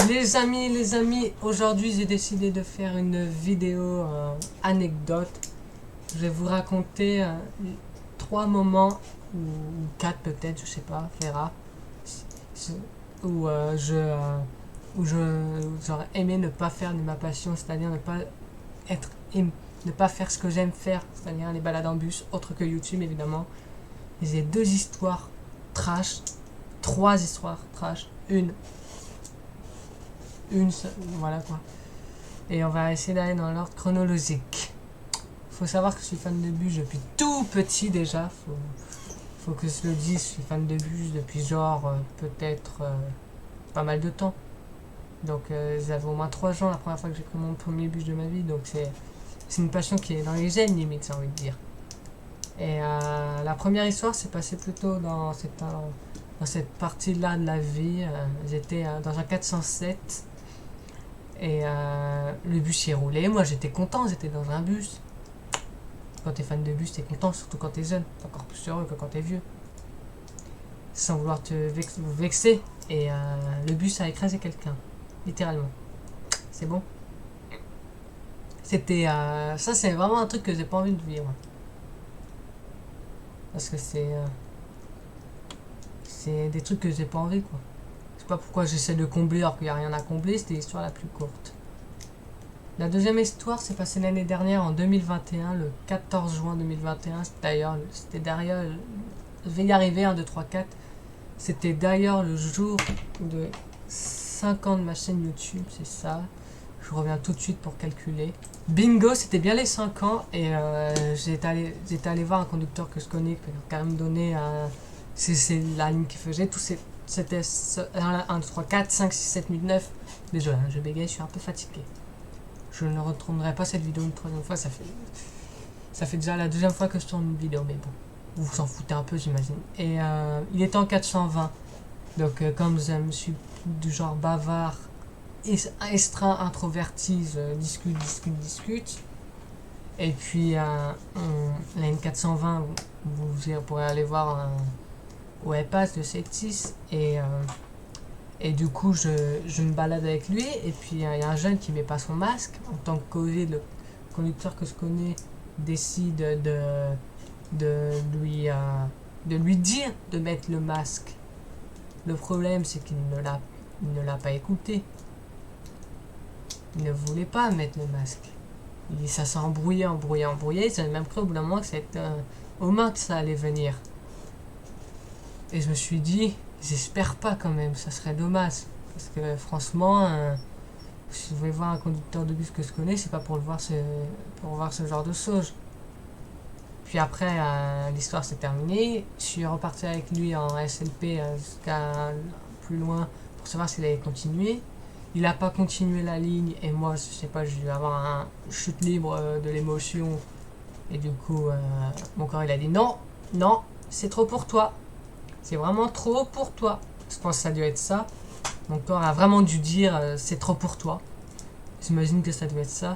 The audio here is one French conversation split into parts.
Les amis, aujourd'hui j'ai décidé de faire une vidéo anecdote. Je vais vous raconter 3 moments, ou 4 peut-être, je sais pas, on verra, où j'aurais aimé ne pas faire de ma passion, c'est-à-dire être, ne pas faire ce que j'aime faire, c'est-à-dire les balades en bus, autre que YouTube évidemment. J'ai 2 histoires trash, 3 histoires trash, voilà quoi. Et on va essayer d'aller dans l'ordre chronologique. Faut savoir que je suis fan de bus depuis tout petit déjà. Faut que je le dise, je suis fan de bus depuis genre peut-être pas mal de temps. Donc j'avais au moins 3 ans la première fois que j'ai pris mon premier bus de ma vie. Donc c'est une passion qui est dans les gènes limite, j'ai envie de dire. Et la première histoire s'est passée plutôt dans cette partie-là de la vie. J'étais dans un 407 et le bus y roulait. Moi j'étais content, j'étais dans un bus. Quand t'es fan de bus, t'es content, surtout quand t'es jeune. T'es encore plus heureux que quand t'es vieux. Sans vouloir vous vexer. Et le bus a écrasé quelqu'un. Littéralement. C'est bon. C'était. Ça, c'est vraiment un truc que j'ai pas envie de vivre. Parce que c'est des trucs que j'ai pas envie, quoi. Je sais pas pourquoi j'essaie de combler alors qu'il n'y a rien à combler. C'était l'histoire la plus courte. La deuxième histoire s'est passée l'année dernière, en 2021, le 14 juin 2021. C'était d'ailleurs, je vais y arriver, 1, 2, 3, 4. C'était d'ailleurs le jour de 5 ans de ma chaîne YouTube, c'est ça. Je reviens tout de suite pour calculer. Bingo, c'était bien les 5 ans. Et j'étais allé voir un conducteur que je connais, qui a quand même donné. C'est la ligne qu'il faisait. C'était 1, 2, 3, 4, 5, 6, 7, 8, 9. Désolé, je bégaye, je suis un peu fatigué. Je ne retournerai pas cette vidéo une 3e fois, ça fait déjà la 2e fois que je tourne une vidéo, mais bon, vous vous en foutez un peu, j'imagine. Et il était en 420, donc comme je suis du genre bavard, estreint, introverti, je discute. Et puis la N420, vous pourrez aller voir où elle passe de 7-6, et du coup, je me balade avec lui, et puis il y a un jeune qui met pas son masque. En tant que Covid, le conducteur que je connais décide de lui dire de mettre le masque. Le problème, c'est qu'il ne l'a pas écouté. Il ne voulait pas mettre le masque. Ça s'est embrouillé. J'avais même cru au bout d'un moment que c'était aux mains que ça allait venir. Et je me suis dit, j'espère pas quand même, ça serait dommage. Parce que franchement, si je vais voir un conducteur de bus que je connais, c'est pas pour voir ce genre de choses. Puis après, l'histoire s'est terminée. Je suis reparti avec lui en SLP jusqu'à plus loin pour savoir s'il allait continuer. Il a pas continué la ligne, et moi, je sais pas, j'ai dû avoir un chute libre de l'émotion. Et du coup, mon corps il a dit non, c'est trop pour toi. C'est vraiment trop pour toi. Je pense que ça doit être ça. Mon corps a vraiment dû dire c'est trop pour toi. J'imagine que ça doit être ça.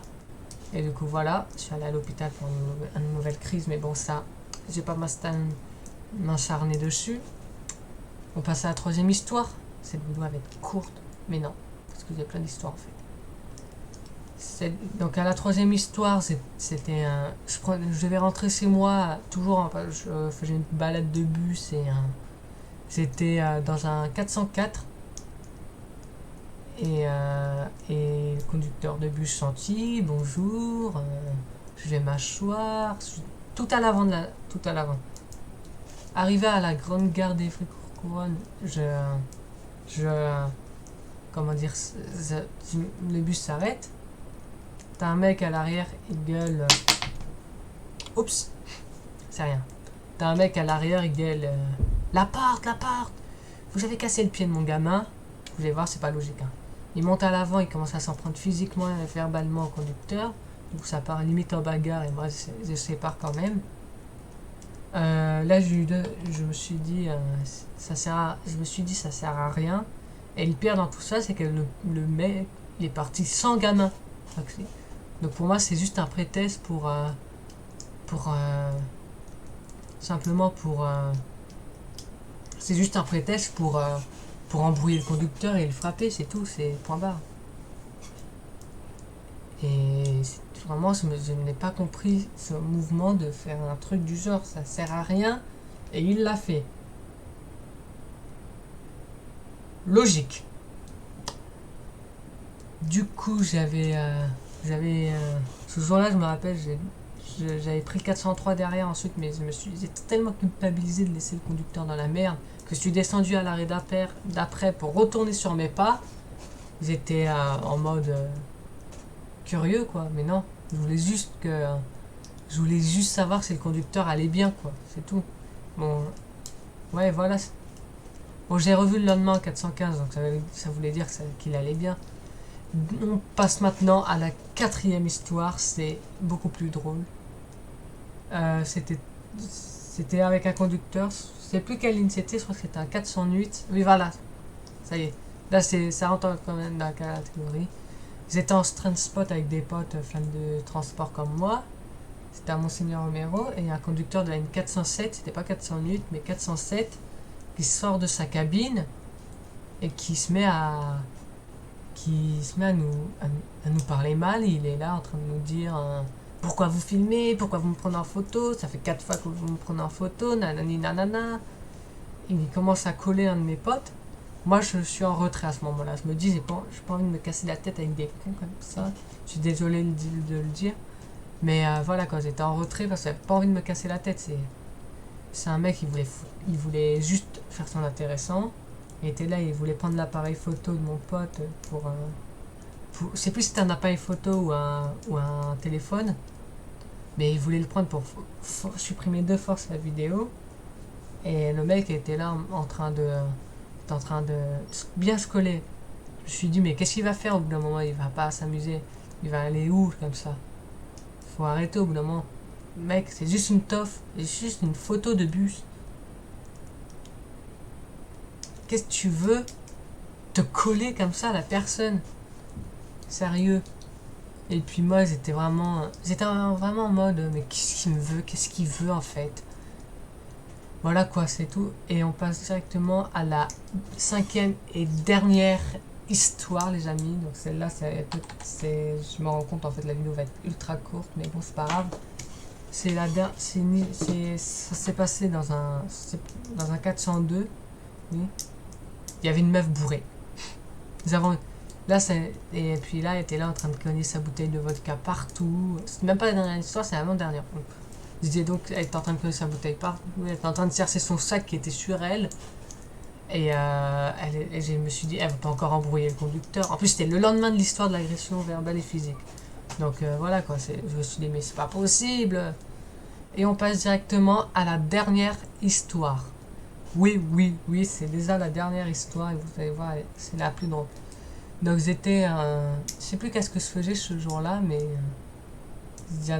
Et du coup voilà, je suis allé à l'hôpital pour une nouvelle crise, mais bon ça, j'ai pas m'acharner dessus. On passe à la 3e histoire. Cette vidéo va être courte, mais non, parce que j'ai plein d'histoires en fait. Donc à la 3e histoire, c'était je vais rentrer chez moi, toujours, je faisais une balade de bus et j'étais dans un 404 et le conducteur de bus gentil, bonjour, je vais m'asseoir, tout à l'avant. Arrivé à la grande gare des Fricourt-Couronne, comment dire, le bus s'arrête. T'as un mec à l'arrière, il gueule. Oups, c'est rien. T'as un mec à l'arrière, il gueule. La porte. Vous avez cassé le pied de mon gamin. Vous allez voir, c'est pas logique. Hein. Il monte à l'avant, il commence à s'en prendre physiquement et verbalement au conducteur. Donc ça part limite en bagarre et moi je sépare quand même. Là je me suis dit ça sert à rien. Et le pire dans tout ça, c'est que le mec il est parti sans gamin. Donc pour moi c'est juste un prétexte pour simplement pour c'est juste un prétexte pour pour embrouiller le conducteur et le frapper, c'est tout, c'est point barre. Et vraiment, je n'ai pas compris ce mouvement de faire un truc du genre, ça sert à rien, et il l'a fait. Logique. Du coup, ce jour-là, je me rappelle, j'avais pris le 403 derrière ensuite, mais j'étais tellement culpabilisé de laisser le conducteur dans la merde que je suis descendu à l'arrêt d'après pour retourner sur mes pas. J'étais en mode curieux, quoi, mais non, je voulais juste savoir si le conducteur allait bien, quoi, c'est tout. Bon, ouais, voilà. Bon, j'ai revu le lendemain en 415, donc ça voulait dire qu'il allait bien. On passe maintenant à la 4e histoire, c'est beaucoup plus drôle. C'était avec un conducteur, je sais plus quelle ligne c'était, je crois que c'était un 408. Oui, voilà, ça y est. Là, ça rentre quand même dans la catégorie. J'étais en transport avec des potes fans de transport comme moi. C'était à Monseigneur Romero, et il y a un conducteur de la ligne 407, c'était pas 408, mais 407, qui sort de sa cabine et qui se met à nous parler mal. Il est là en train de nous dire pourquoi vous filmez, pourquoi vous me prenez en photo, ça fait 4 fois que vous me prenez en photo, nanani nanana. Il commence à coller un de mes potes. Moi, je suis en retrait à ce moment-là. Je me dis, j'ai pas envie de me casser la tête avec des cons comme ça. Je suis désolé de le dire. Mais voilà, quand j'étais en retrait, parce que j'avais pas envie de me casser la tête. C'est un mec, il voulait juste faire son intéressant. Il était là, il voulait prendre l'appareil photo de mon pote je sais plus si c'était un appareil photo ou un téléphone. Mais il voulait le prendre pour supprimer de force la vidéo. Et le mec était là en train de bien se coller. Je me suis dit, mais qu'est-ce qu'il va faire au bout d'un moment? Il va pas s'amuser. Il va aller où comme ça? Faut arrêter au bout d'un moment. Mec, c'est juste une toffe. C'est juste une photo de bus. Qu'est-ce que tu veux te coller comme ça à la personne? Sérieux. Et puis moi, j'étais vraiment en mode, mais qu'est-ce qu'il me veut? Qu'est-ce qu'il veut en fait? Voilà quoi, c'est tout. Et on passe directement à la 5e et dernière histoire, les amis. Donc celle-là, je me rends compte en fait, la vidéo va être ultra courte, mais bon, c'est pas grave. Ça s'est passé dans un 402. Oui. Il y avait une meuf bourrée. Et puis là, elle était là en train de cogner sa bouteille de vodka partout. C'est même pas la dernière histoire, c'est l'avant-dernière. Je disais donc, elle était en train de cogner sa bouteille partout. Elle était en train de chercher son sac qui était sur elle. Et je me suis dit, elle va pas encore embrouiller le conducteur. En plus, c'était le lendemain de l'histoire de l'agression verbale et physique. Donc voilà quoi, je me suis dit, mais c'est pas possible. Et on passe directement à la dernière histoire. Oui, c'est déjà la dernière histoire et vous allez voir, c'est la plus drôle. Donc je sais plus qu'est-ce que je faisais ce jour-là, mais ce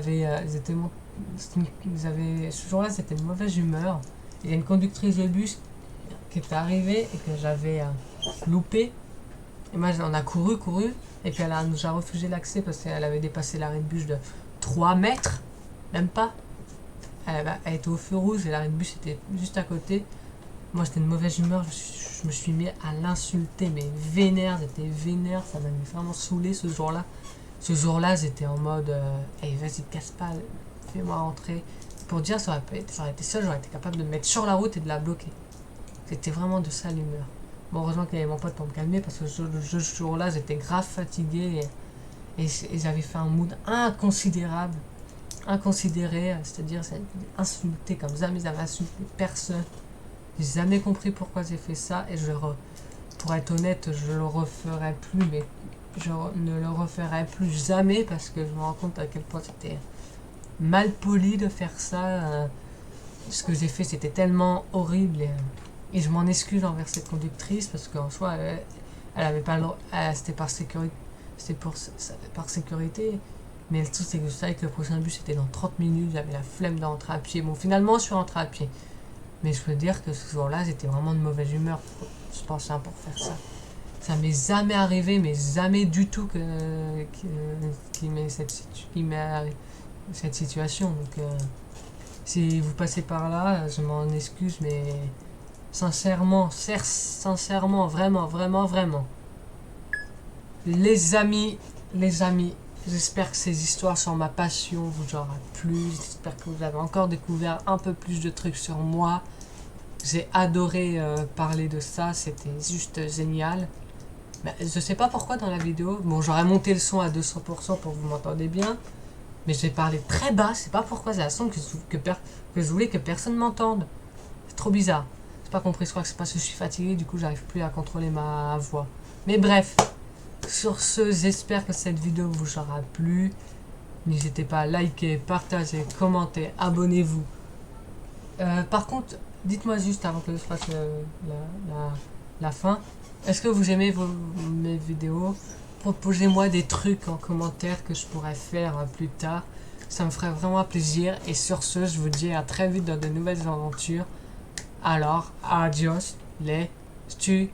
jour-là c'était une mauvaise humeur. Il y a une conductrice de bus qui était arrivée et que j'avais loupé. Et moi on a couru, et puis elle nous a refusé l'accès parce qu'elle avait dépassé l'arrêt de bus de 3 mètres, même pas. Elle était au feu rouge et l'arrêt de bus était juste à côté. Moi j'étais de mauvaise humeur, je me suis mis à l'insulter, mais vénère, ça m'avait vraiment saoulé ce jour-là. Ce jour-là, j'étais en mode hey, vas-y, casse pas, fais-moi rentrer. Pour dire, ça aurait été ça, j'aurais été capable de me mettre sur la route et de la bloquer. C'était vraiment de sale humeur. Bon, heureusement qu'il y avait mon pote pour me calmer, parce que ce jour-là, j'étais grave fatigué et j'avais fait un mood inconsidéré, c'est-à-dire insulté comme jamais j'avais insulté personne. J'ai jamais compris pourquoi j'ai fait ça et pour être honnête, je le referai plus, mais je ne le referai plus jamais parce que je me rends compte à quel point c'était mal poli de faire ça. Ce que j'ai fait, c'était tellement horrible et je m'en excuse envers cette conductrice parce qu'en soi, elle avait pas le droit, c'était par sécurité. Mais le truc, c'est que je savais que le prochain bus était dans 30 minutes, j'avais la flemme d'entrer à pied. Bon, finalement, je suis rentré à pied. Mais je peux dire que ce jour-là, j'étais vraiment de mauvaise humeur, je pense, pour faire ça. Ça m'est jamais arrivé, mais jamais du tout qu'il m'ait cette situation. Donc, si vous passez par là, je m'en excuse, mais Sincèrement, sincèrement, vraiment, vraiment, vraiment. Les amis, j'espère que ces histoires sur ma passion vous aura plu. J'espère que vous avez encore découvert un peu plus de trucs sur moi. J'ai adoré parler de ça, c'était juste génial. Mais je sais pas pourquoi dans la vidéo, bon j'aurais monté le son à 200% pour que vous m'entendez bien, mais j'ai parlé très bas, je sais pas pourquoi, c'est la son que je voulais que personne m'entende. C'est trop bizarre. J'ai pas compris, je crois que c'est parce que je suis fatigué, du coup j'arrive plus à contrôler ma voix. Mais bref, sur ce, j'espère que cette vidéo vous aura plu. N'hésitez pas à liker, partager, commenter, abonnez-vous. Par contre, dites-moi juste avant que je fasse la fin, est-ce que vous aimez mes vidéos? Proposez-moi des trucs en commentaire que je pourrais faire plus tard. Ça me ferait vraiment plaisir. Et sur ce, je vous dis à très vite dans de nouvelles aventures. Alors, adios les studios.